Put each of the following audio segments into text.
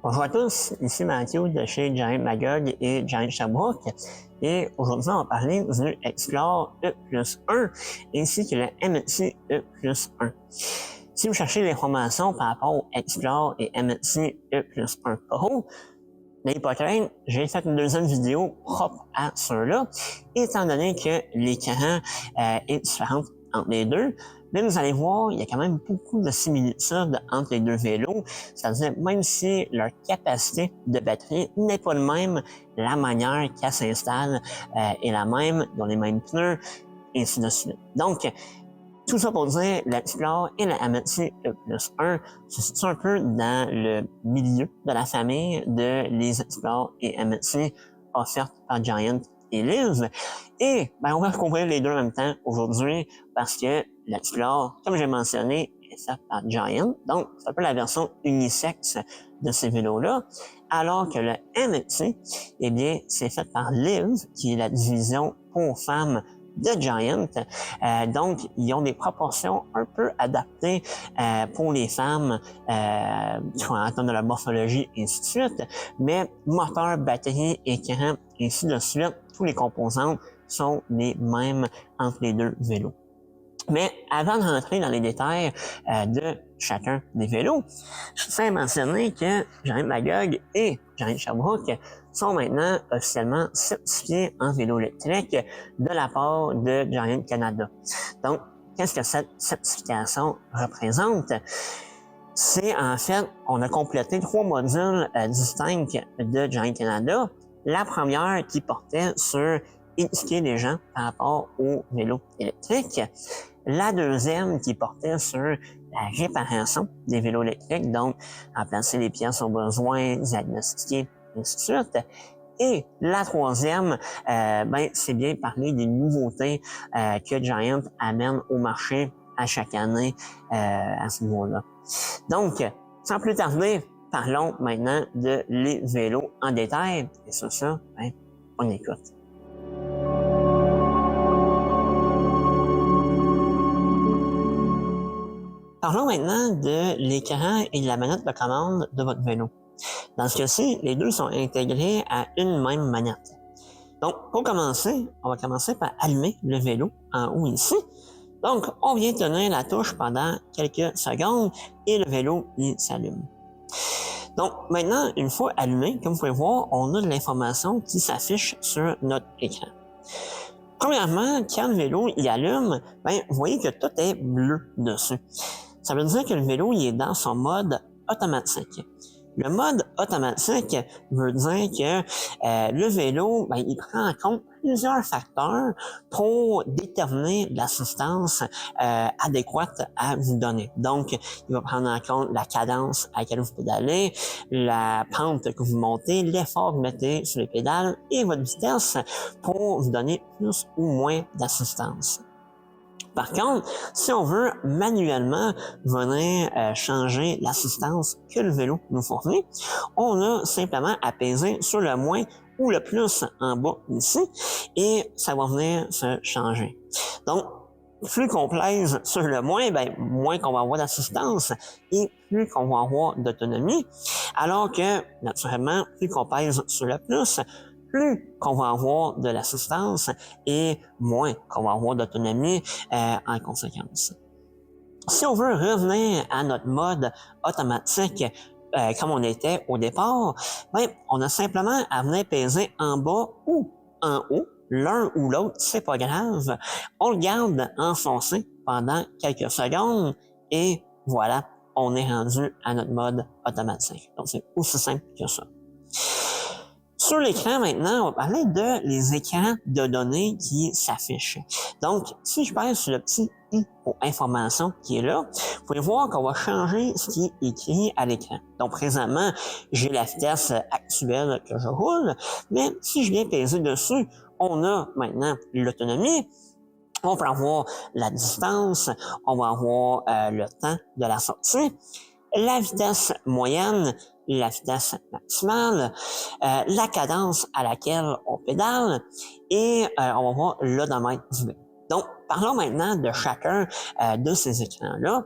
Bonjour à tous, ici Mathieu de chez Giant Magog et Giant Sherbrooke et aujourd'hui on va parler du Explore E+1 ainsi que le MNC E+1. Si vous cherchez l'information par rapport au Explore et MNC E+1 Pro, n'ayez pas crainte, j'ai fait une deuxième vidéo propre à ceux-là, étant donné que l'écran est différent entre les deux. Mais vous allez voir, il y a quand même beaucoup de similitudes entre les deux vélos, c'est-à-dire même si leur capacité de batterie n'est pas le même, la manière qu'elle s'installe est la même, dans les mêmes pneus, et ainsi de suite. Donc, tout ça pour dire, l'Explore et la Amethyst E+1 se situent un peu dans le milieu de la famille de les Explore et Amethyst offertes par Giant et Liv. Et on va recouvrir les deux en même temps aujourd'hui parce que l'Explore, comme j'ai mentionné, est fait par Giant. Donc, c'est un peu la version unisexe de ces vélos-là. Alors que le MNC, eh bien, c'est fait par Liv, qui est la division pour femmes de Giant. Donc, ils ont des proportions un peu adaptées pour les femmes en termes de la morphologie et ainsi de suite. Mais moteur, batterie, écran, et ainsi de suite, tous les composants sont les mêmes entre les deux vélos. Mais avant de rentrer dans les détails de chacun des vélos, je tiens à mentionner que Giant Magog et Giant Sherbrooke sont maintenant officiellement certifiés en vélo électrique de la part de Giant Canada. Donc, qu'est-ce que cette certification représente? C'est en fait, on a complété 3 modules distincts de Giant Canada. La première qui portait sur éduquer les gens par rapport au vélo électrique. La deuxième qui portait sur la réparation des vélos électriques, donc remplacer les pièces au besoin, diagnostiquer, et ainsi de suite. Et la troisième, c'est bien parler des nouveautés que Giant amène au marché à chaque année à ce niveau-là. Donc, sans plus tarder, parlons maintenant de les vélos en détail. Et sur ça, on écoute. Parlons maintenant de l'écran et de la manette de commande de votre vélo. Dans ce cas-ci, les deux sont intégrés à une même manette. Donc, pour commencer, on va commencer par allumer le vélo en haut ici. Donc, on vient tenir la touche pendant quelques secondes et le vélo, il s'allume. Donc, maintenant, une fois allumé, comme vous pouvez voir, on a de l'information qui s'affiche sur notre écran. Premièrement, quand le vélo il allume, vous voyez que tout est bleu dessus. Ça veut dire que le vélo il est dans son mode automatique. Le mode automatique veut dire que le vélo, il prend en compte plusieurs facteurs pour déterminer l'assistance adéquate à vous donner. Donc, il va prendre en compte la cadence à laquelle vous pédalez, la pente que vous montez, l'effort que vous mettez sur les pédales et votre vitesse pour vous donner plus ou moins d'assistance. Par contre, si on veut manuellement venir changer l'assistance que le vélo nous fournit, on a simplement à peser sur le moins ou le plus en bas ici et ça va venir se changer. Donc, plus qu'on pèse sur le moins, moins qu'on va avoir d'assistance et plus qu'on va avoir d'autonomie. Alors que, naturellement, plus qu'on pèse sur le plus qu'on va avoir de l'assistance et moins qu'on va avoir d'autonomie en conséquence. Si on veut revenir à notre mode automatique comme on était au départ, on a simplement à venir peser en bas ou en haut, l'un ou l'autre, c'est pas grave. On le garde enfoncé pendant quelques secondes et voilà, on est rendu à notre mode automatique. Donc c'est aussi simple que ça. Sur l'écran maintenant, on va parler de les écrans de données qui s'affichent. Donc, si je pèse sur le petit i pour information qui est là, vous pouvez voir qu'on va changer ce qui est écrit à l'écran. Donc, présentement, j'ai la vitesse actuelle que je roule, mais si je viens peser dessus, on a maintenant l'autonomie. On peut avoir la distance, on va avoir le temps de la sortie, la vitesse moyenne, la vitesse maximale, la cadence à laquelle on pédale et on va voir l'odomètre du vélo. Donc, parlons maintenant de chacun de ces écrans-là.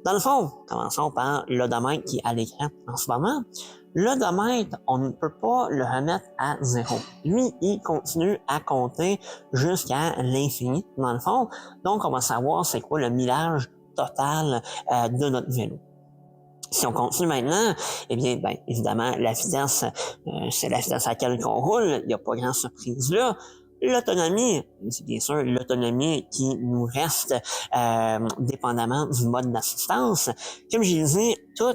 Dans le fond, commençons par l'odomètre qui est à l'écran en ce moment. L'odomètre, on ne peut pas le remettre à 0. Lui, il continue à compter jusqu'à l'infini, dans le fond. Donc, on va savoir c'est quoi le millage total de notre vélo. Si on continue maintenant, eh bien, évidemment, la vitesse, c'est la vitesse à laquelle on roule, il n'y a pas grand surprise là. L'autonomie, c'est bien sûr l'autonomie qui nous reste dépendamment du mode d'assistance. Comme je disais, tout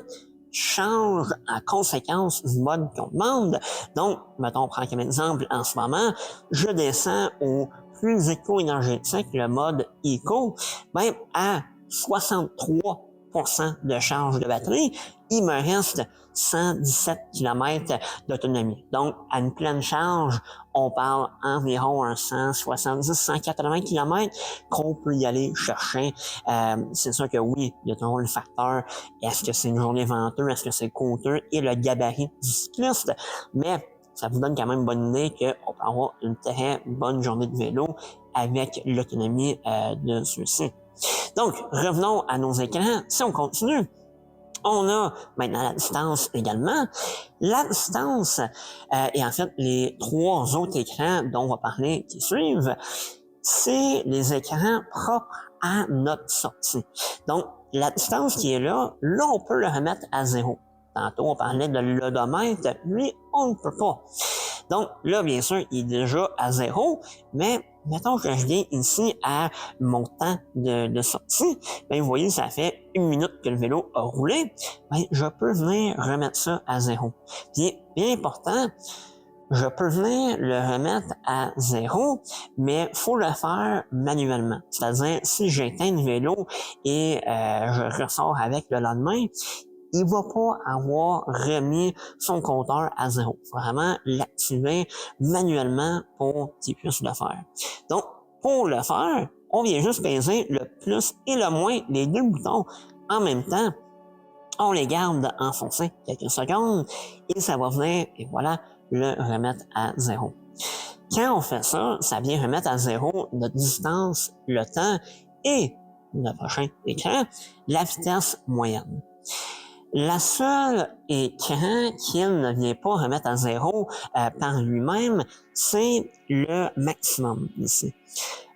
change en conséquence du mode qu'on demande. Donc, mettons, on prend comme exemple en ce moment, je descends au plus éco-énergétique, le mode éco, à 63% de charge de batterie, il me reste 117 km d'autonomie. Donc, à une pleine charge, on parle environ un 170-180 km qu'on peut y aller chercher. C'est sûr que oui, il y a toujours le facteur, est-ce que c'est une journée venteuse, est-ce que c'est coûteux, et le gabarit du cycliste, mais ça vous donne quand même une bonne idée qu'on peut avoir une très bonne journée de vélo avec l'autonomie de ceux-ci. Donc, revenons à nos écrans. Si on continue, on a maintenant la distance également. La distance, et en fait, les trois autres écrans dont on va parler qui suivent, c'est les écrans propres à notre sortie. Donc, la distance qui est là, on peut le remettre à 0. Tantôt, on parlait de l'odomètre. Lui, on ne peut pas. Donc, là, bien sûr, il est déjà à 0, mais mettons que je viens ici à mon temps de sortie, vous voyez, ça fait 1 minute que le vélo a roulé, je peux venir remettre ça à 0. Puis, bien important, je peux venir le remettre à 0, mais faut le faire manuellement. C'est-à-dire, si j'éteins le vélo et je ressors avec le lendemain, il va pas avoir remis son compteur à 0. Il faut vraiment l'activer manuellement pour qu'il puisse le faire. Donc, pour le faire, on vient juste peser le plus et le moins, les deux boutons en même temps. On les garde enfoncés quelques secondes et ça va venir, et voilà, le remettre à 0. Quand on fait ça, ça vient remettre à 0 notre distance, le temps et, le prochain écran, la vitesse moyenne. La seule écran qu'il ne vient pas remettre à 0 par lui-même, c'est le maximum ici.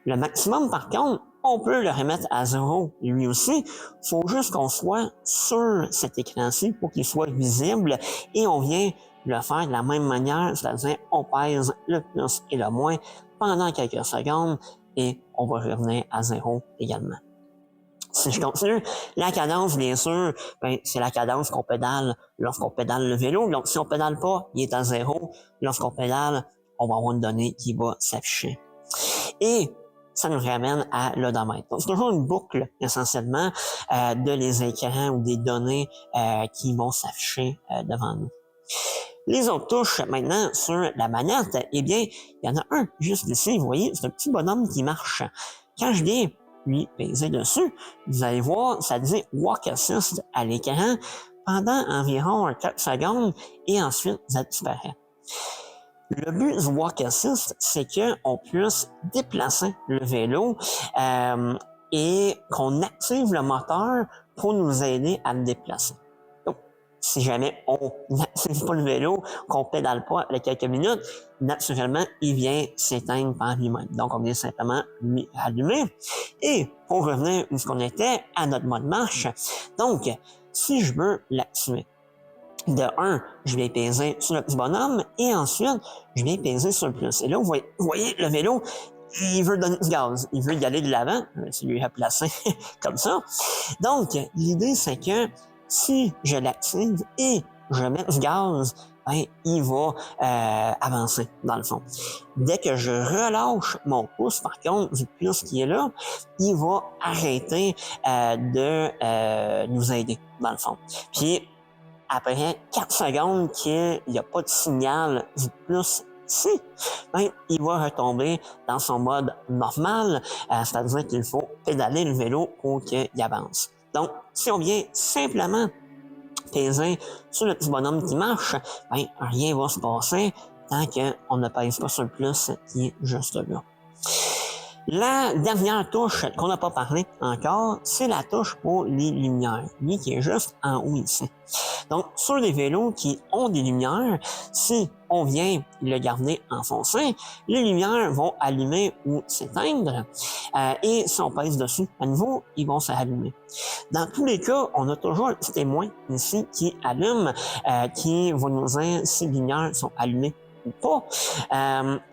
Le maximum, par contre, on peut le remettre à 0 lui aussi. Il faut juste qu'on soit sur cet écran-ci pour qu'il soit visible et on vient le faire de la même manière, c'est-à-dire on pèse le plus et le moins pendant quelques secondes et on va revenir à 0 également. Si je continue, la cadence, bien sûr, c'est la cadence qu'on pédale lorsqu'on pédale le vélo. Donc, si on pédale pas, il est à 0. Lorsqu'on pédale, on va avoir une donnée qui va s'afficher. Et ça nous ramène à l'odomètre. Donc, c'est toujours une boucle, essentiellement, de les écrans ou des données qui vont s'afficher devant nous. Les autres touches, maintenant, sur la manette, eh bien, il y en a un juste ici, vous voyez, c'est un petit bonhomme qui marche. Quand je viens lui peser dessus, vous allez voir, ça dit Walk Assist à l'écran pendant environ 4 secondes et ensuite ça disparaît. Le but du Walk Assist, c'est qu'on puisse déplacer le vélo et qu'on active le moteur pour nous aider à le déplacer. Donc, si jamais on n'active pas le vélo, qu'on pédale pas après quelques minutes, naturellement, il vient s'éteindre par lui-même. Donc, on vient simplement lui allumer. Et pour revenir où on était, à notre mode marche, donc, si je veux l'activer, de 1, je vais peser sur le petit bonhomme et ensuite, je vais peser sur le plus. Et là, vous voyez le vélo, il veut donner du gaz, il veut y aller de l'avant, je lui ai placé comme ça. Donc, l'idée, c'est que si je l'active et je mets du gaz, il va avancer, dans le fond. Dès que je relâche mon pouce, par contre, du plus qui est là, il va arrêter de nous aider, dans le fond. Puis, après 4 secondes qu'il n'y a pas de signal du plus ici, il va retomber dans son mode normal, c'est-à-dire qu'il faut pédaler le vélo pour qu'il avance. Donc, si on vient simplement peser sur le petit bonhomme qui marche, rien va se passer tant qu'on ne pèse pas sur le plus qui est juste là. La dernière touche qu'on n'a pas parlé encore, c'est la touche pour les lumières, lui qui est juste en haut ici. Donc, sur les vélos qui ont des lumières, si on vient le garder enfoncé, les lumières vont allumer ou s'éteindre, et si on pèse dessus à nouveau, ils vont s'allumer. Dans tous les cas, on a toujours un petit témoin ici qui allume, qui va nous dire si les lumières sont allumées ou pas.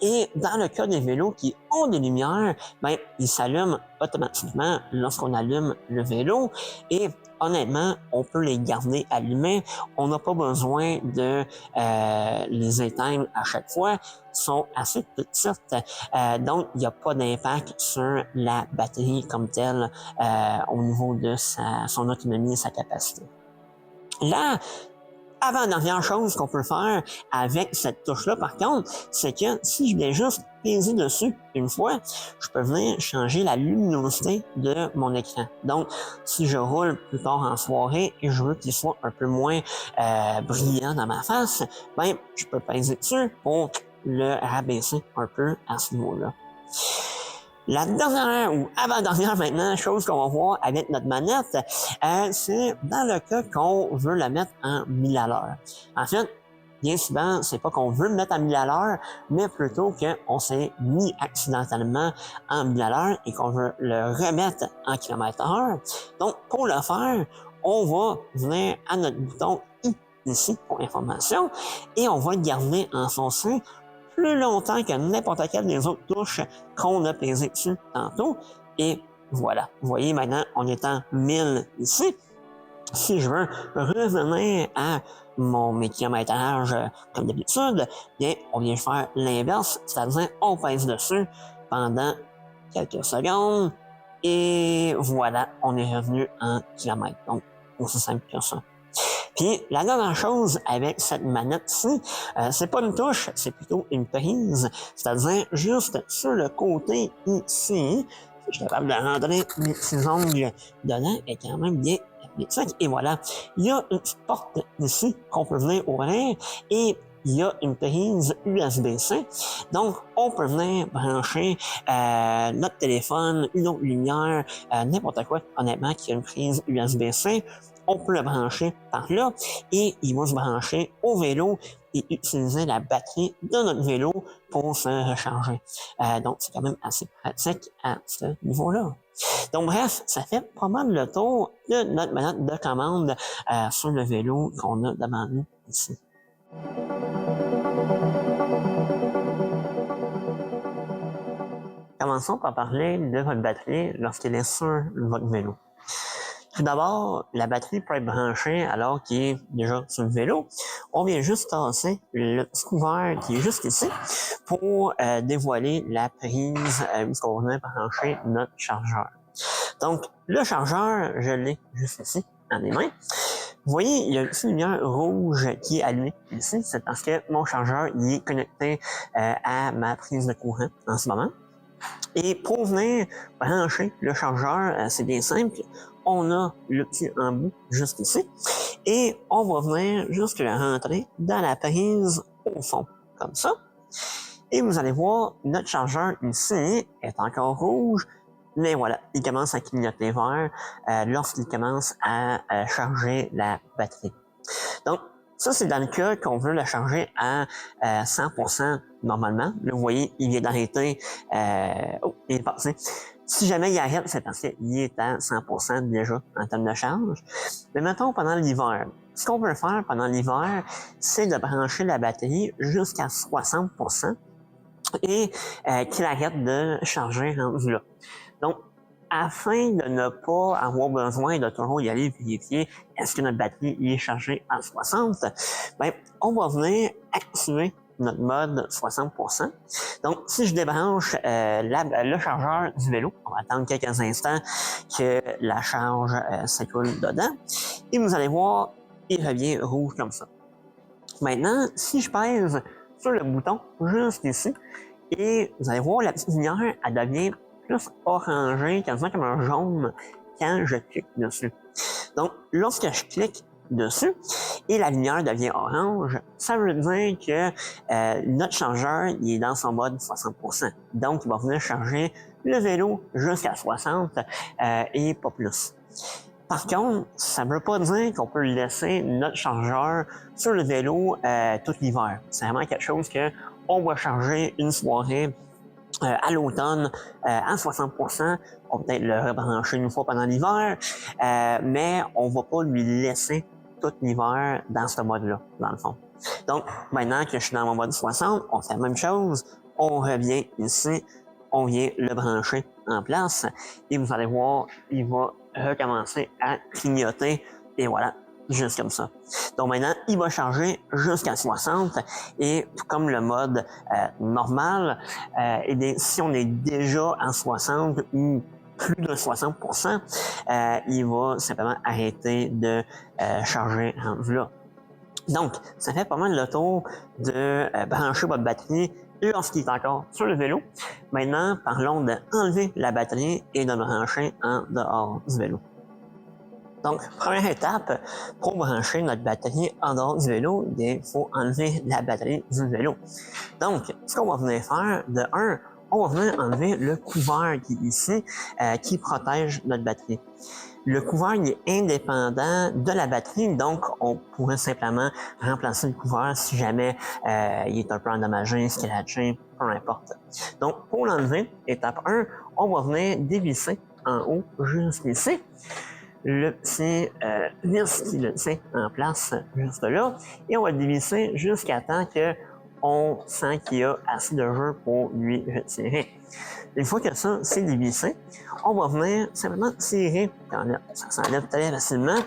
Et dans le cas des vélos qui ont des lumières, ben, ils s'allument automatiquement lorsqu'on allume le vélo et honnêtement, on peut les garder allumés. On n'a pas besoin de les éteindre à chaque fois. Ils sont assez petites, donc il n'y a pas d'impact sur la batterie comme telle au niveau de son autonomie et sa capacité. Là, avant-dernière chose qu'on peut faire avec cette touche-là, par contre, c'est que si je viens juste peser dessus une fois, je peux venir changer la luminosité de mon écran. Donc, si je roule plus tard en soirée et je veux qu'il soit un peu moins brillant dans ma face, ben, je peux peser dessus pour le rabaisser un peu à ce niveau-là. La dernière ou avant-dernière maintenant chose qu'on va voir avec notre manette, c'est dans le cas qu'on veut la mettre en 1000 à l'heure. En fait, bien souvent, c'est pas qu'on veut le mettre en 1000 à l'heure, mais plutôt qu'on s'est mis accidentellement en 1000 à l'heure et qu'on veut le remettre en km/h. Donc, pour le faire, on va venir à notre bouton I ici pour information et on va le garder enfoncé plus longtemps que n'importe quelle des autres touches qu'on a pesé dessus tantôt. Et voilà. Vous voyez, maintenant, on est en 1000 ici. Si je veux revenir à mes kilométrages comme d'habitude, bien, on vient faire l'inverse, c'est-à-dire on pèse dessus pendant quelques secondes et voilà, on est revenu en kilomètres. Donc, aussi simple que ça. Puis la dernière chose avec cette manette-ci, c'est pas une touche, c'est plutôt une prise, c'est-à-dire juste sur le côté ici, je suis capable de rentrer mes petits ongles dedans, et quand même bien hermétique, et voilà. Il y a une petite porte ici qu'on peut venir ouvrir, et il y a une prise USB-C, donc on peut venir brancher notre téléphone, une autre lumière, n'importe quoi, honnêtement, qui a une prise USB-C, on peut le brancher par là et il va se brancher au vélo et utiliser la batterie de notre vélo pour se recharger. Donc, c'est quand même assez pratique à ce niveau-là. Donc, bref, ça fait pas mal le tour de notre manette de commande sur le vélo qu'on a devant nous ici. Commençons par parler de votre batterie lorsqu'elle est sur votre vélo. Tout d'abord, la batterie peut être branchée alors qu'il est déjà sur le vélo. On vient juste tasser le petit couvert qui est juste ici pour dévoiler la prise où on vient brancher notre chargeur. Donc, le chargeur, je l'ai juste ici, dans les mains. Vous voyez, il y a une petite lumière rouge qui est allumée ici. C'est parce que mon chargeur il est connecté à ma prise de courant en ce moment. Et pour venir brancher le chargeur, c'est bien simple. On a le petit embout juste ici. Et on va venir juste le rentrer dans la prise au fond, comme ça. Et vous allez voir, notre chargeur ici est encore rouge. Mais voilà, il commence à clignoter vert lorsqu'il commence à charger la batterie. Donc, ça, c'est dans le cas qu'on veut le charger à 100% normalement. Là, vous voyez, il vient d'arrêter. Oh, il est passé. Si jamais il arrête, c'est parce qu'il est à 100% déjà en termes de charge. Mais mettons pendant l'hiver. Ce qu'on peut faire pendant l'hiver, c'est de brancher la batterie jusqu'à 60% et qu'il arrête de charger rendu là. Donc, afin de ne pas avoir besoin de toujours y aller vérifier est-ce que notre batterie est chargée à 60, ben, on va venir activer notre mode 60%. Donc, si je débranche le chargeur du vélo, on va attendre quelques instants que la charge s'écoule dedans, et vous allez voir, il revient rouge comme ça. Maintenant, si je pèse sur le bouton juste ici, et vous allez voir, la petite lumière, elle devient plus orangé, quasiment comme un jaune quand je clique dessus. Donc, lorsque je clique dessus et la lumière devient orange, ça veut dire que notre chargeur il est dans son mode 60%. Donc, il va venir charger le vélo jusqu'à 60 et pas plus. Par contre, ça ne veut pas dire qu'on peut laisser notre chargeur sur le vélo tout l'hiver. C'est vraiment quelque chose qu'on va charger une soirée à l'automne à 60%. On va peut-être le rebrancher une fois pendant l'hiver, mais on ne va pas lui laisser tout l'hiver dans ce mode-là, dans le fond. Donc, maintenant que je suis dans mon mode 60, on fait la même chose. On revient ici, on vient le brancher en place et vous allez voir, il va recommencer à clignoter et voilà, juste comme ça. Donc maintenant, il va charger jusqu'à 60 et tout comme le mode normal, si on est déjà à 60 ou plus de 60%, il va simplement arrêter de charger rendu là. Donc, ça fait pas mal le tour de brancher votre batterie lorsqu'il est encore sur le vélo. Maintenant, parlons d'enlever la batterie et de brancher en dehors du vélo. Donc, première étape, pour brancher notre batterie en dehors du vélo, il faut enlever la batterie du vélo. Donc, ce qu'on va venir faire, de 1, on va venir enlever le couvert qui est ici, qui protège notre batterie. Le couvert il est indépendant de la batterie, donc on pourrait simplement remplacer le couvert si jamais il est un peu endommagé, scratché, peu importe. Donc, pour l'enlever, étape 1, on va venir dévisser en haut jusqu'ici. Le petit vis qui le tient en place juste là, et on va le dévisser jusqu'à temps qu'on sent qu'il y a assez de jeu pour lui retirer. Une fois que ça c'est dévissé, on va venir simplement tirer, ça s'enlève très facilement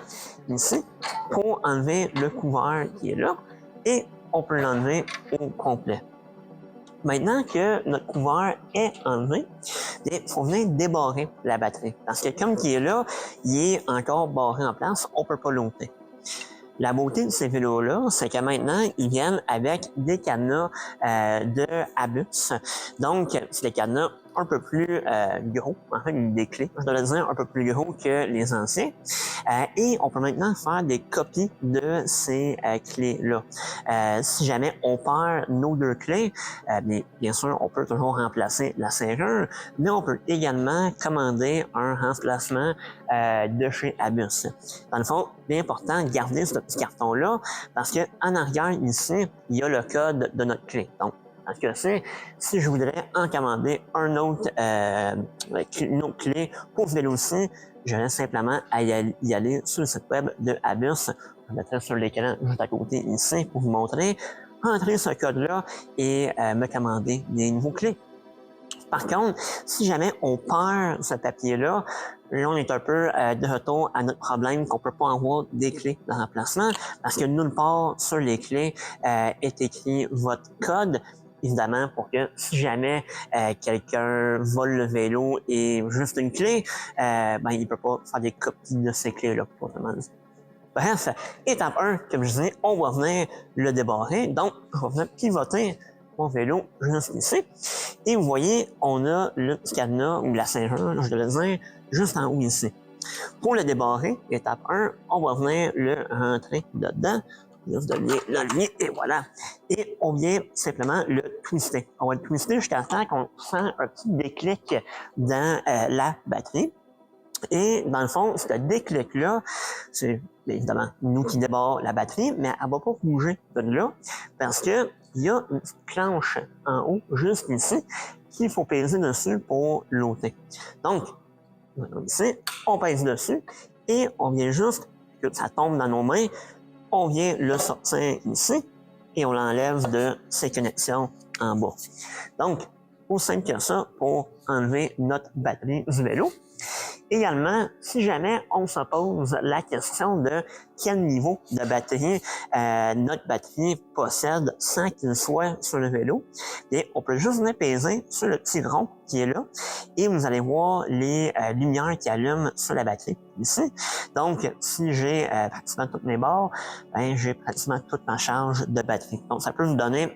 ici, pour enlever le couvert qui est là, et on peut l'enlever au complet. Maintenant que notre couvert est enlevé, il faut venir débarrer la batterie. Parce que comme il est là, il est encore barré en place, on ne peut pas l'ôter. La beauté de ces vélos-là, c'est que maintenant, ils viennent avec des cadenas de Abus. Donc, c'est des cadenas un peu plus gros, en fait, des clés, je dois dire, un peu plus gros que les anciens. Et on peut maintenant faire des copies de ces clés-là. Si jamais on perd nos deux clés, bien sûr, on peut toujours remplacer la serrure, mais on peut également commander un remplacement de chez Abus. Dans le fond, bien important de garder ce petit carton-là parce qu'en arrière, ici, il y a le code de notre clé. Donc, dans ce cas-ci, si je voudrais en commander une autre clé pour ce vélo-ci, je vais simplement y aller sur le site web de Abus. Je mettrai sur l'écran juste à côté ici pour vous montrer. Entrer ce code-là et me commander des nouveaux clés. Par contre, si jamais on perd ce papier-là, là, on est un peu de retour à notre problème qu'on ne peut pas avoir des clés de remplacement parce que nulle part sur les clés est écrit votre code. Évidemment, pour que si jamais quelqu'un vole le vélo et juste une clé, il ne peut pas faire des copies de ces clés-là. Bref, étape 1, comme je disais, on va venir le débarrer. Donc, on va venir pivoter mon vélo jusqu'ici. Et vous voyez, on a le petit cadenas ou la serrure, je devais dire, juste en haut ici. Pour le débarrer, étape 1, on va venir le rentrer dedans. Juste l'enlever et voilà. Et on vient simplement le twister. On va le twister jusqu'à temps qu'on sent un petit déclic dans la batterie. Et dans le fond, ce déclic-là, c'est évidemment nous qui débarrons la batterie, mais elle ne va pas bouger de là parce qu'il y a une petite planche en haut, juste ici, qu'il faut peser dessus pour l'ôter. Donc, ici, on pèse dessus et on vient juste que ça tombe dans nos mains, on vient le sortir ici et on l'enlève de ses connexions en bas. Donc, aussi simple que ça pour enlever notre batterie du vélo. Également, si jamais on se pose la question de quel niveau de batterie notre batterie possède sans qu'il soit sur le vélo, et on peut juste venir peser sur le petit rond qui est là et vous allez voir les lumières qui allument sur la batterie ici. Donc, si j'ai pratiquement toutes mes barres, j'ai pratiquement toute ma charge de batterie. Donc, ça peut vous donner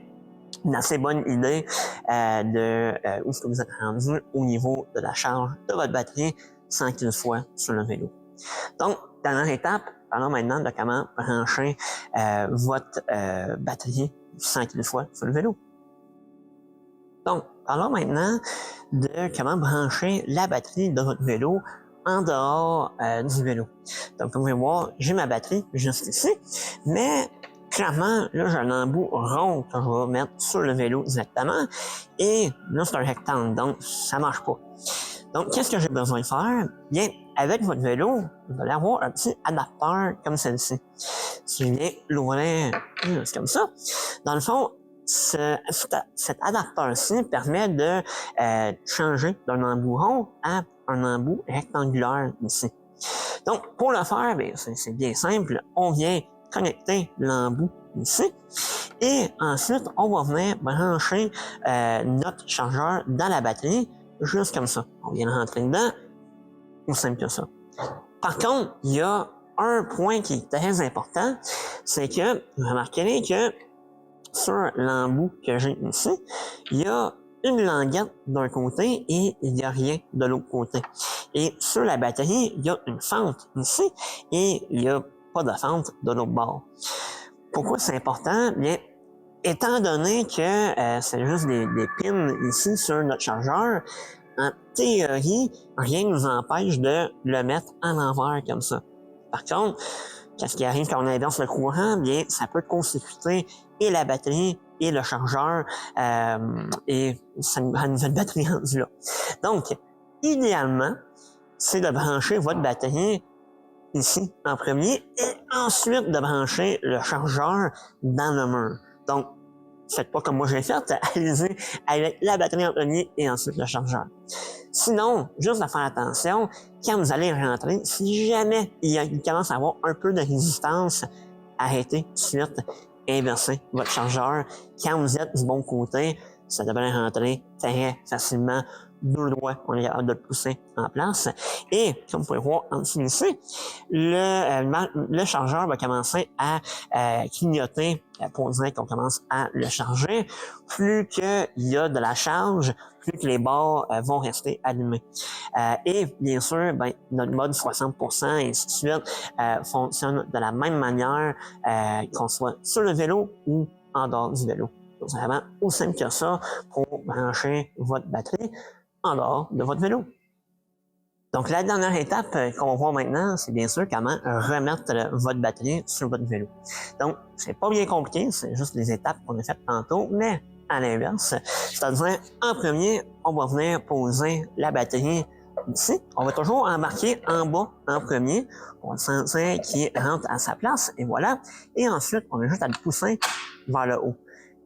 une assez bonne idée de où est-ce que vous êtes rendu au niveau de la charge de votre batterie sans qu'il soit sur le vélo. Donc, dernière étape, parlons maintenant de comment brancher votre batterie sans qu'il soit sur le vélo. Donc, Parlons maintenant de comment brancher la batterie de votre vélo en dehors du vélo. Donc, comme vous pouvez voir, j'ai ma batterie juste ici, mais clairement, là, j'ai un embout rond que je vais mettre sur le vélo directement, et là, c'est un rectangle, donc ça marche pas. Donc, qu'est-ce que j'ai besoin de faire? Bien, avec votre vélo, vous allez avoir un petit adapteur comme celui-ci. Si je viens l'ouvrir juste comme ça, dans le fond, cet adapteur-ci permet de changer d'un embout rond à un embout rectangulaire ici. Donc, pour le faire, bien, c'est bien simple. On vient connecter l'embout ici et ensuite, on va venir brancher notre chargeur dans la batterie, juste comme ça. On vient rentrer dedans, aussi simple que ça. Par contre, il y a un point qui est très important, c'est que vous remarquerez que sur l'embout que j'ai ici, il y a une languette d'un côté et il n'y a rien de l'autre côté. Et sur la batterie, il y a une fente ici et il n'y a pas de fente de l'autre bord. Pourquoi c'est important? Bien, étant donné que c'est juste des pins ici sur notre chargeur, en théorie, rien ne nous empêche de le mettre en l'envers comme ça. Par contre, qu'est-ce qui arrive quand on inverse le courant? Bien, ça peut constituer et la batterie et le chargeur et ça nous a une nouvelle batterie rendue là. Donc, idéalement, c'est de brancher votre batterie ici en premier et ensuite de brancher le chargeur dans le mur. Donc, faites pas comme moi j'ai fait, allez-y avec la batterie en premier et ensuite le chargeur. Sinon, juste à faire attention, quand vous allez rentrer, si jamais il commence à avoir un peu de résistance, arrêtez tout de suite, inversez votre chargeur. Quand vous êtes du bon côté, ça devrait rentrer très facilement. Deux doigts, on est capable de le pousser en place. Et, comme vous pouvez voir en dessous ici, le chargeur va commencer à clignoter pour dire qu'on commence à le charger. Plus qu'il y a de la charge, plus que les barres vont rester allumées. Et bien sûr, ben, notre mode 60% et ainsi de suite fonctionne de la même manière qu'on soit sur le vélo ou en dehors du vélo. Donc, c'est vraiment aussi simple que ça pour brancher votre batterie en dehors de votre vélo. Donc, la dernière étape qu'on va voir maintenant, c'est bien sûr comment remettre votre batterie sur votre vélo. Donc, c'est pas bien compliqué, c'est juste les étapes qu'on a faites tantôt, mais à l'inverse. C'est-à-dire, en premier, on va venir poser la batterie ici. On va toujours embarquer en bas en premier. On va sentir qu'il rentre à sa place, et voilà. Et ensuite, on a juste à le pousser vers le haut.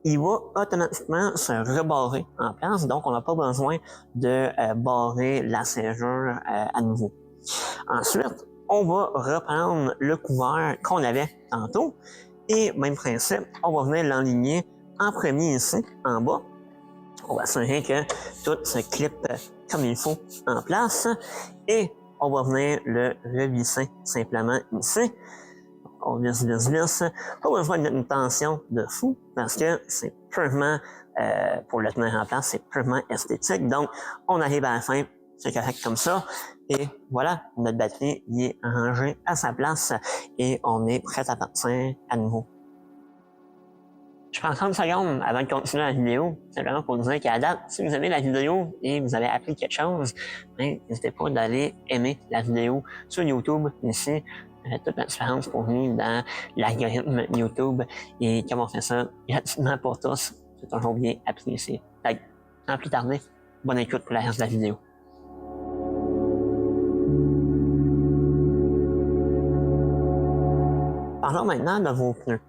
Il va automatiquement se rebarrer en place, donc on n'a pas besoin de barrer la serrure à nouveau. Ensuite, on va reprendre le couvert qu'on avait tantôt, et même principe, on va venir l'enligner en premier ici, en bas. On va s'assurer que tout se clippe comme il faut en place, et on va venir le revisser simplement ici. On visse. Pas besoin de mettre une tension de fou parce que c'est purement, pour le tenir en place, c'est purement esthétique. Donc, on arrive à la fin, c'est correct comme ça. Et voilà, notre batterie y est rangée à sa place et on est prêt à partir à nouveau. Je prends 30 secondes avant de continuer la vidéo, simplement pour vous dire qu'à date, si vous aimez la vidéo et vous avez appris quelque chose, n'hésitez pas d'aller aimer la vidéo sur YouTube ici. Toute la différence pour nous dans l'algorithme YouTube et comme on fait ça gratuitement pour tous, c'est toujours bien apprécié. Sans plus tarder, bonne écoute pour la reste de la vidéo. Parlons maintenant de vos pneus.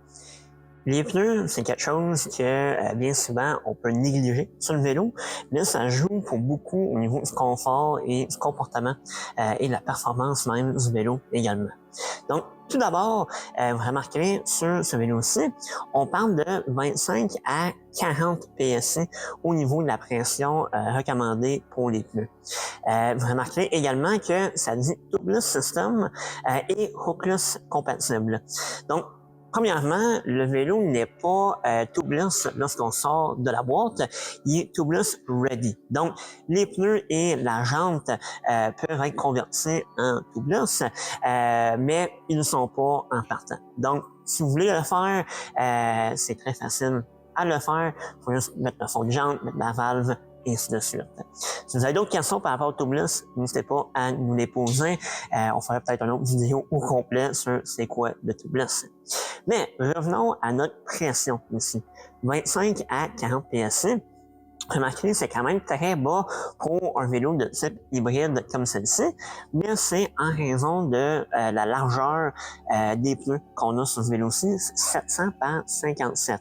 Les pneus, c'est quelque chose que bien souvent on peut négliger sur le vélo, mais ça joue pour beaucoup au niveau du confort et du comportement et de la performance même du vélo également. Donc, tout d'abord, vous remarquerez sur ce vélo-ci, on parle de 25 à 40 PSI au niveau de la pression recommandée pour les pneus. Vous remarquerez également que ça dit Tubeless System et Hookless compatible. Donc, premièrement, le vélo n'est pas tubeless lorsqu'on sort de la boîte, il est tubeless ready. Donc, les pneus et la jante peuvent être convertis en tubeless, mais ils ne sont pas en partant. Donc, si vous voulez le faire, c'est très facile à le faire. Il faut juste mettre le fond de jante, mettre la valve et ainsi de suite. Si vous avez d'autres questions par rapport au tubeless, n'hésitez pas à nous les poser. On fera peut-être une autre vidéo au complet sur c'est quoi le tubeless. Mais revenons à notre pression ici. 25 à 40 PSI. Remarquez, c'est quand même très bas pour un vélo de type hybride comme celle-ci, mais c'est en raison de la largeur des pneus qu'on a sur ce vélo-ci, 700 par 57.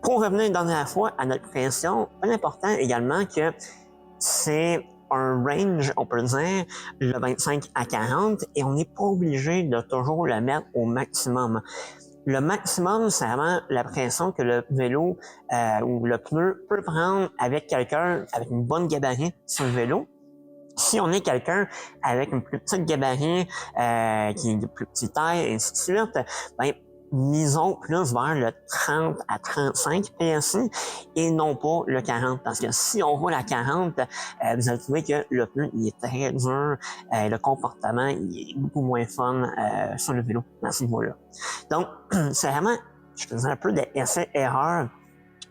Pour revenir une dernière fois à notre pression, important également que c'est un range, on peut dire, le 25 à 40, et on n'est pas obligé de toujours le mettre au maximum. Le maximum, c'est vraiment la pression que le vélo ou le pneu peut prendre avec quelqu'un avec une bonne gabarit sur le vélo. Si on est quelqu'un avec une plus petite gabarit, qui est de plus petite taille, et ainsi de suite, ben, misons plus vers le 30 à 35 PSI et non pas le 40. Parce que si on roule à 40, vous allez trouver que le pneu il est très dur, le comportement il est beaucoup moins fun sur le vélo à ce niveau-là. Donc, c'est vraiment, je faisais un peu d'essai-erreur,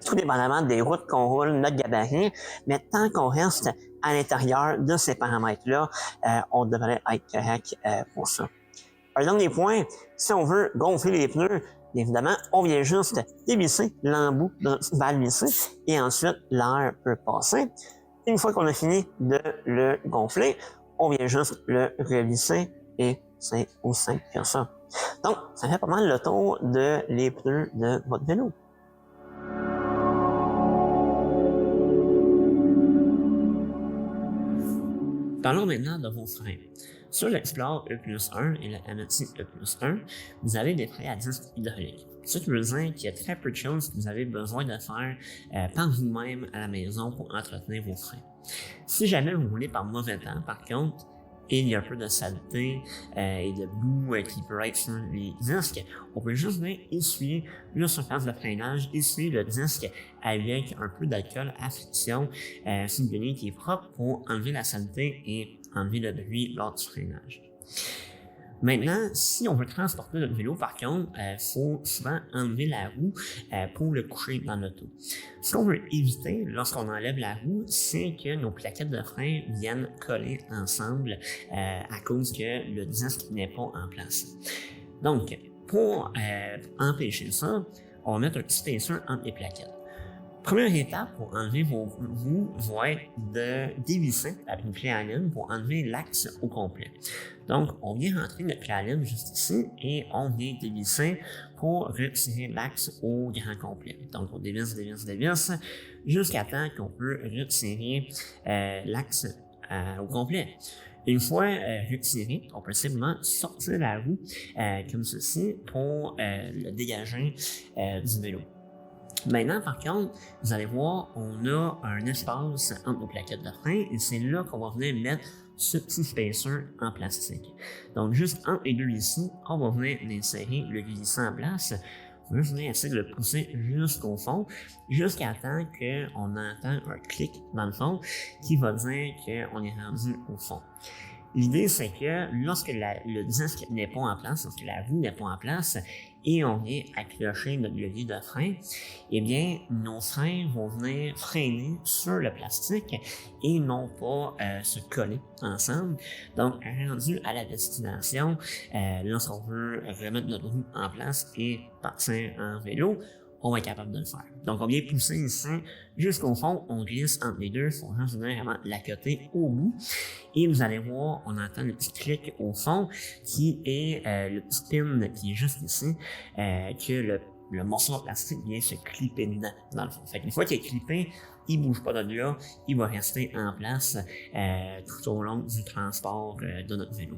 tout dépendamment des routes qu'on roule, notre gabarit, mais tant qu'on reste à l'intérieur de ces paramètres-là, on devrait être correct pour ça. Un dernier point, si on veut gonfler les pneus, évidemment, on vient juste dévisser l'embout de notre valve vissée et ensuite l'air peut passer. Une fois qu'on a fini de le gonfler, on vient juste le revisser et c'est aussi simple que ça. Donc, ça fait pas mal le tour de les pneus de votre vélo. Parlons maintenant de vos freins. Sur l'Explore E+1 et le Amity E+1, vous avez des freins à disque hydrauliques. Ce qui veut dire qu'il y a très peu de choses que vous avez besoin de faire par vous-même à la maison pour entretenir vos freins. Si jamais vous roulez par mauvais temps, par contre, et il y a un peu de saleté et de boue qui peut être sur les disques, on peut juste venir essuyer la surface de freinage, essuyer le disque avec un peu d'alcool à friction sur une guenille qui est propre pour enlever la saleté et enlever le bruit lors du freinage. Maintenant, si on veut transporter notre vélo, par contre, faut souvent enlever la roue pour le coucher dans l'auto. Ce qu'on veut éviter lorsqu'on enlève la roue, c'est que nos plaquettes de frein viennent coller ensemble à cause que le disque n'est pas en place. Donc, pour empêcher ça, on va mettre un petit spacer entre les plaquettes. Première étape pour enlever vos roues va être de dévisser avec une clé à laine pour enlever l'axe au complet. Donc, on vient rentrer notre clé à laine juste ici et on vient dévisser pour retirer l'axe au grand complet. Donc, on dévisse jusqu'à temps qu'on peut retirer l'axe au complet. Une fois retiré, on peut simplement sortir la roue comme ceci pour le dégager du vélo. Maintenant, par contre, vous allez voir, on a un espace entre nos plaquettes de frein et c'est là qu'on va venir mettre ce petit spacer en plastique. Donc, juste entre les deux ici, on va venir insérer le glissant en place. On va venir essayer de le pousser jusqu'au fond, jusqu'à temps qu'on entend un clic dans le fond qui va dire qu'on est rendu au fond. L'idée, c'est que lorsque le disque n'est pas en place, lorsque la roue n'est pas en place, et on vient accrocher notre levier de frein, eh bien, nos freins vont venir freiner sur le plastique et non pas se coller ensemble. Donc, rendu à la destination, lorsqu'on veut remettre notre roue en place et partir en vélo, on va être capable de le faire. Donc, on vient pousser ici jusqu'au fond, on glisse entre les deux, il faut juste venir vraiment l'accoter au bout. Et vous allez voir, on entend le petit clic au fond, qui est le petit pin qui est juste ici, que le morceau de plastique vient se clipper dedans, dans le fond. Fait qu'une fois qu'il est clippé, il bouge pas de là, il va rester en place tout au long du transport de notre vélo.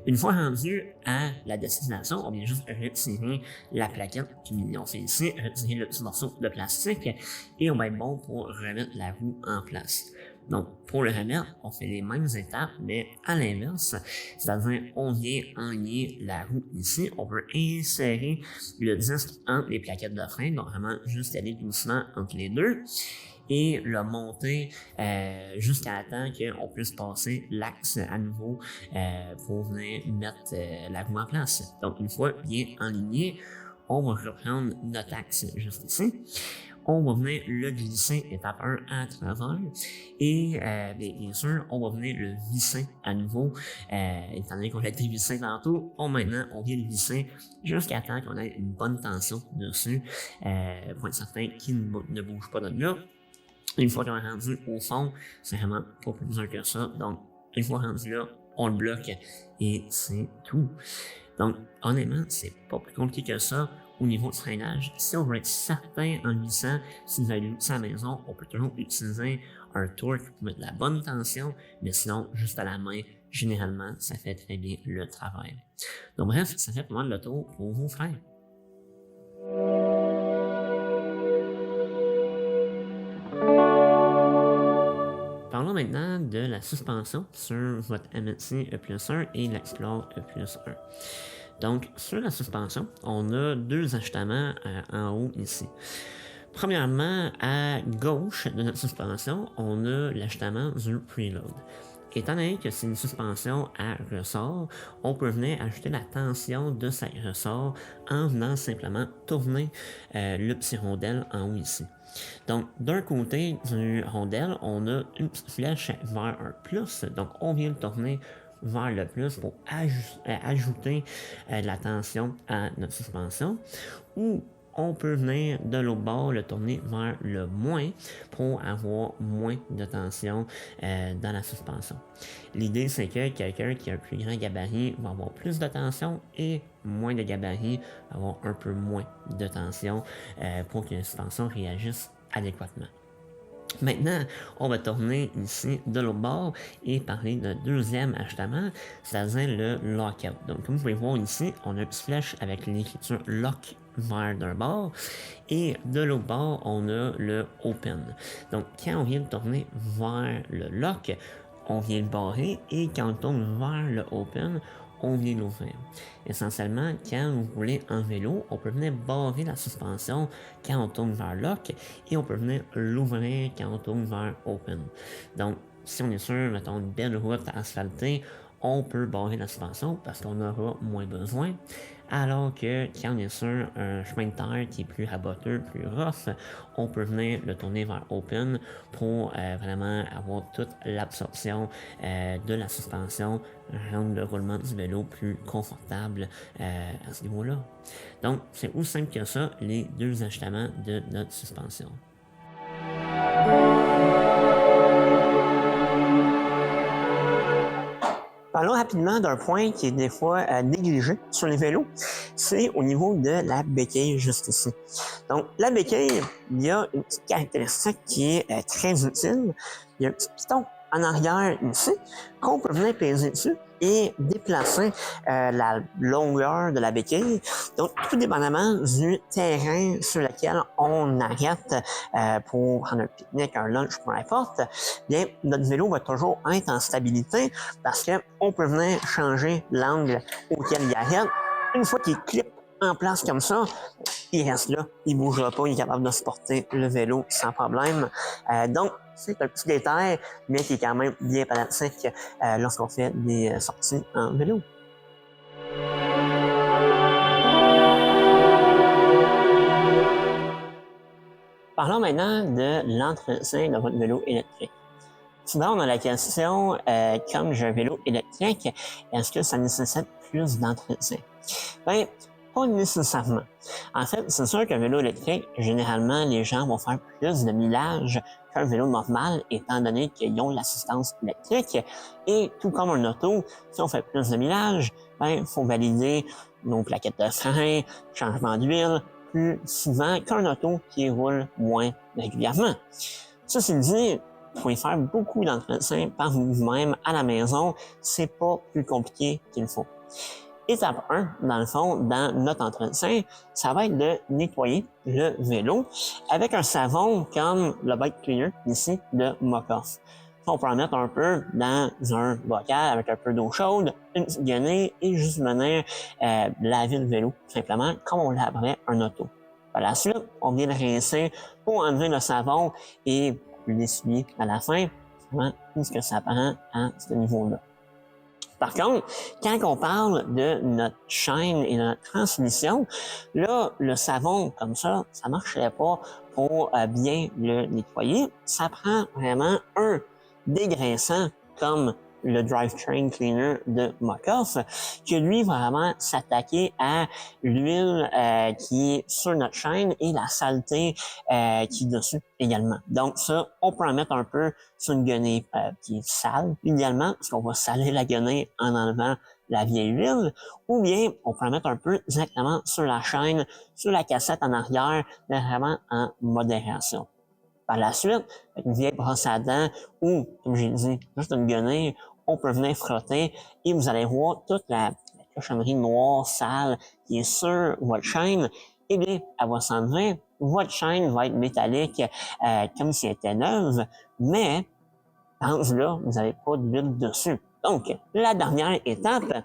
Une fois rendu à la destination, on vient juste retirer la plaquette qu'on fait ici, retirer le petit morceau de plastique et on va être bon pour remettre la roue en place. Donc, pour le remettre, on fait les mêmes étapes, mais à l'inverse, c'est-à-dire on vient enligner la roue ici, on peut insérer le disque entre les plaquettes de frein, donc vraiment juste aller doucement entre les deux et le monter jusqu'à temps qu'on puisse passer l'axe à nouveau pour venir mettre la roue en place. Donc, une fois bien enligné, on va reprendre notre axe juste ici. on va venir le glisser étape 1 à travers et bien sûr, on va venir le visser à nouveau. Étant donné qu'on l'a dévissé tantôt, maintenant on vient le visser jusqu'à temps qu'on ait une bonne tension dessus pour être certain qu'il ne bouge pas de là. Une fois qu'on est rendu au fond, c'est vraiment pas plus dur que ça. Donc, une fois rendu là, on le bloque et c'est tout. Donc, honnêtement, c'est pas plus compliqué que ça au niveau du freinage. Si on veut être certain en glissant, si vous avez glissé à la maison, on peut toujours utiliser un torque pour mettre la bonne tension, mais sinon, juste à la main, généralement, ça fait très bien le travail. Donc bref, ça fait pas mal le tour pour vos freins. Parlons maintenant de la suspension sur votre MNC E+1 et l'Explore E+1. Donc, sur la suspension, on a deux ajustements en haut ici. Premièrement, à gauche de notre suspension, on a l'ajustement du preload. Étant donné que c'est une suspension à ressort, on peut venir ajouter la tension de ce ressort en venant simplement tourner le petit rondelle en haut ici. Donc, d'un côté du rondelle, on a une petite flèche vers un plus, donc on vient le tourner vers le plus pour ajouter la tension à notre suspension, ou on peut venir de l'autre bord le tourner vers le moins pour avoir moins de tension dans la suspension. L'idée, c'est que quelqu'un qui a un plus grand gabarit va avoir plus de tension et moins de gabarit va avoir un peu moins de tension pour que la suspension réagisse adéquatement. Maintenant, on va tourner ici de l'autre bord et parler de deuxième ajustement, c'est-à-dire le lockout. Donc, comme vous pouvez voir ici, on a une petite flèche avec l'écriture lock vers d'un bord et de l'autre bord, on a le open. Donc, quand on vient de tourner vers le lock, on vient le barrer et quand on tourne vers le open, on vient l'ouvrir. Essentiellement, quand vous roulez en vélo, on peut venir barrer la suspension quand on tourne vers lock et on peut venir l'ouvrir quand on tourne vers open. Donc, si on est sur, mettons, une belle route asphaltée, on peut barrer la suspension parce qu'on aura moins besoin. Alors que quand on est sur un chemin de terre qui est plus raboteux, plus rough, on peut venir le tourner vers open pour vraiment avoir toute l'absorption de la suspension, rendre le roulement du vélo plus confortable à ce niveau-là. Donc, c'est aussi simple que ça, les deux ajustements de notre suspension. Parlons rapidement d'un point qui est des fois négligé sur les vélos, c'est au niveau de la béquille juste ici. Donc, la béquille, il y a une petite caractéristique qui est très utile. Il y a un petit piton en arrière ici qu'on peut venir peser dessus et déplacer la longueur de la béquille. Donc, tout dépendamment du terrain sur lequel on arrête pour prendre un pique-nique, un lunch, peu importe, bien, notre vélo va toujours être en stabilité parce qu'on peut venir changer l'angle auquel il arrête. Une fois qu'il clip en place comme ça, il reste là, il ne bougera pas, il est capable de supporter le vélo sans problème. Donc, c'est un petit détail, mais qui est quand même bien pratique lorsqu'on fait des sorties en vélo. Parlons maintenant de l'entretien de votre vélo électrique. Souvent, on a la question, comme j'ai un vélo électrique, est-ce que ça nécessite plus d'entretien? Ben, pas nécessairement. En fait, c'est sûr qu'un vélo électrique, généralement, les gens vont faire plus de millage qu'un vélo normal, étant donné qu'ils ont l'assistance électrique. Et tout comme un auto, si on fait plus de millage, ben, il faut valider nos plaquettes de frein, changement d'huile, plus souvent qu'un auto qui roule moins régulièrement. Ceci dit, vous pouvez faire beaucoup d'entretien par vous-même à la maison, c'est pas plus compliqué qu'il faut. Étape 1, dans le fond, dans notre entretien, ça va être de nettoyer le vélo avec un savon comme le Bike Cleaner ici de Mokoff. On peut en mettre un peu dans un bocal avec un peu d'eau chaude, une petite guenille et juste venir laver le vélo simplement comme on laverait un auto. Par la suite, on vient le rincer pour enlever le savon et l'essuyer à la fin. C'est vraiment tout ce que ça prend à ce niveau-là. Par contre, quand on parle de notre chaîne et de notre transmission, là, le savon comme ça ne marcherait pas pour bien le nettoyer. Ça prend vraiment un dégraissant comme le Drivetrain Cleaner de Muc-Off, qui lui va vraiment s'attaquer à l'huile qui est sur notre chaîne et la saleté qui est dessus également. Donc ça, on peut en mettre un peu sur une guenille qui est sale, idéalement, parce qu'on va saler la guenille en enlevant la vieille huile, ou bien on peut en mettre un peu directement sur la chaîne, sur la cassette en arrière, mais vraiment en modération. Par la suite, avec une vieille brosse à dents ou, comme j'ai dit, juste une guenille, on peut venir frotter et vous allez voir toute la cochonnerie noire, sale qui est sur votre chaîne. Eh bien, elle va s'enlever. Votre chaîne va être métallique comme si elle était neuve, mais rendu là, vous n'avez pas d'huile dessus. Donc, la dernière étape,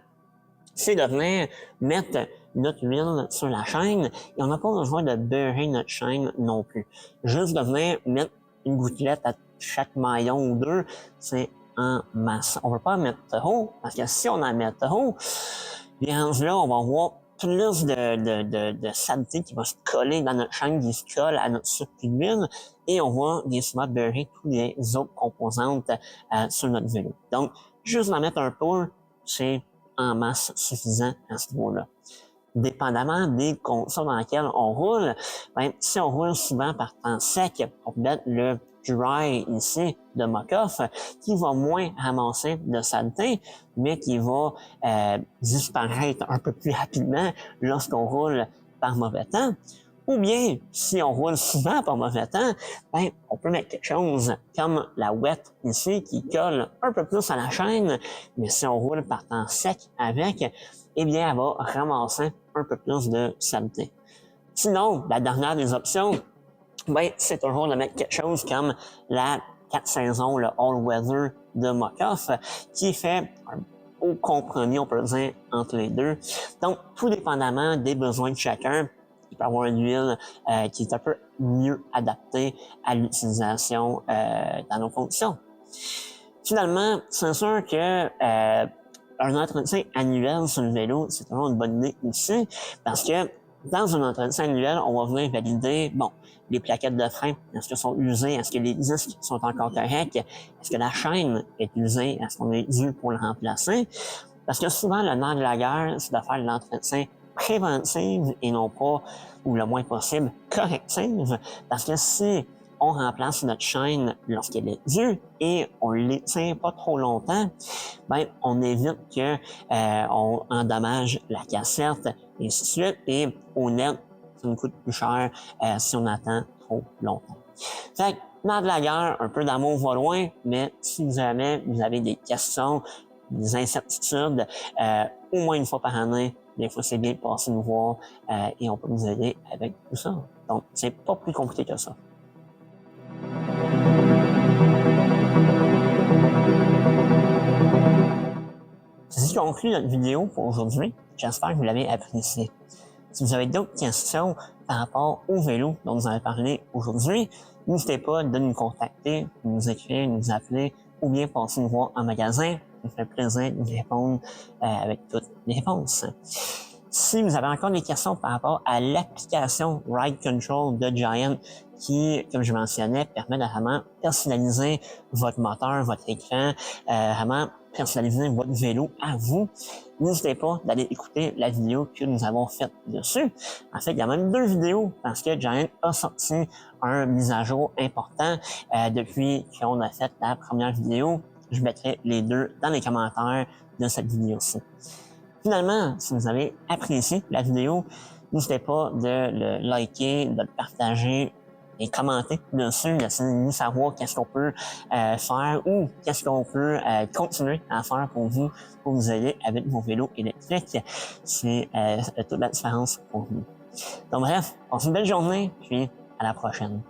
c'est de venir mettre notre huile sur la chaîne et on n'a pas besoin de beurrer notre chaîne non plus. Juste de venir mettre une gouttelette à chaque maillon ou deux, c'est en masse. On ne veut pas en mettre trop parce que si on en met trop, bien là, on va avoir plus de saleté qui va se coller dans notre chaîne, qui se colle à notre surplus d'huile et on va bien souvent beurrer toutes les autres composantes sur notre vélo. Donc, juste en mettre un peu, c'est en masse suffisant à ce niveau-là. Dépendamment des conditions dans lesquelles on roule, ben, si on roule souvent par temps sec, on peut mettre le dry ici de Muc-Off qui va moins ramasser de saleté, mais qui va disparaître un peu plus rapidement lorsqu'on roule par mauvais temps. Ou bien, si on roule souvent par mauvais temps, ben, on peut mettre quelque chose comme la wet ici qui colle un peu plus à la chaîne, mais si on roule par temps sec avec, eh bien, elle va ramasser un peu plus de saleté. Sinon, la dernière des options, ben, c'est toujours de mettre quelque chose comme la 4 saisons, le all-weather de Muc-Off, qui fait un beau compromis, on peut dire, entre les deux. Donc, tout dépendamment des besoins de chacun, il peut y avoir une huile qui est un peu mieux adaptée à l'utilisation dans nos conditions. Finalement, c'est sûr que un entretien annuel sur le vélo, c'est toujours une bonne idée aussi, parce que dans un entretien annuel, on va venir valider, bon, les plaquettes de frein, est-ce qu'elles sont usées, est-ce que les disques sont encore corrects, est-ce que la chaîne est usée, est-ce qu'on est dû pour le remplacer, parce que souvent, le nerf de la guerre, c'est de faire l'entretien préventif et non pas, ou le moins possible, correctif, parce que si on remplace notre chaîne lorsqu'elle est due et on ne les tient pas trop longtemps, ben, on évite que on endommage la cassette et ainsi de suite. Et au net, ça nous coûte plus cher si on attend trop longtemps. Fait que, dans de la guerre, un peu d'amour va loin, mais si jamais vous avez des questions, des incertitudes, au moins une fois par année, des fois c'est bien de passer nous voir et on peut vous aider avec tout ça. Donc, c'est pas plus compliqué que ça. C'est ce qui conclut notre vidéo pour aujourd'hui. J'espère que vous l'avez apprécié. Si vous avez d'autres questions par rapport au vélo dont nous avons parlé aujourd'hui, n'hésitez pas de nous contacter, de nous écrire, de nous appeler ou bien passer nous voir en magasin. Ça me fait plaisir de vous répondre avec toutes les réponses. Si vous avez encore des questions par rapport à l'application Ride Control de Giant qui, comme je mentionnais, permet de vraiment personnaliser votre moteur, votre écran, vraiment personnaliser votre vélo à vous, n'hésitez pas d'aller écouter la vidéo que nous avons faite dessus. En fait, il y a même 2 vidéos parce que Giant a sorti un mise à jour important depuis qu'on a fait la première vidéo. Je mettrai les 2 dans les commentaires de cette vidéo-ci. Finalement, si vous avez apprécié la vidéo, n'hésitez pas de le liker, de le partager et commenter dessus, laissez-nous savoir qu'est-ce qu'on peut faire ou qu'est-ce qu'on peut continuer à faire pour vous aider avec vos vélos électriques. C'est toute la différence pour vous. Donc bref, passez une belle journée, puis à la prochaine.